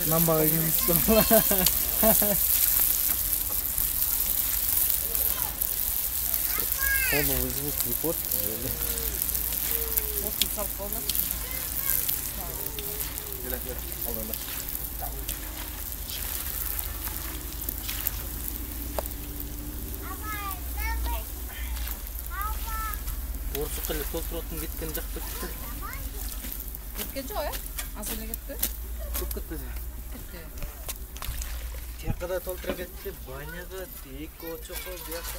Намбага келмейсің. Полный звук не портит. Вот он сам полный. Орсы қылы толтыратын кеткен жақ бітті. Кеткен жоқ, аз эле кетти. Көп кетпеді. Кетти. Тияққа да толтыра кетті. Баняға, тек очоққа, бұяққа.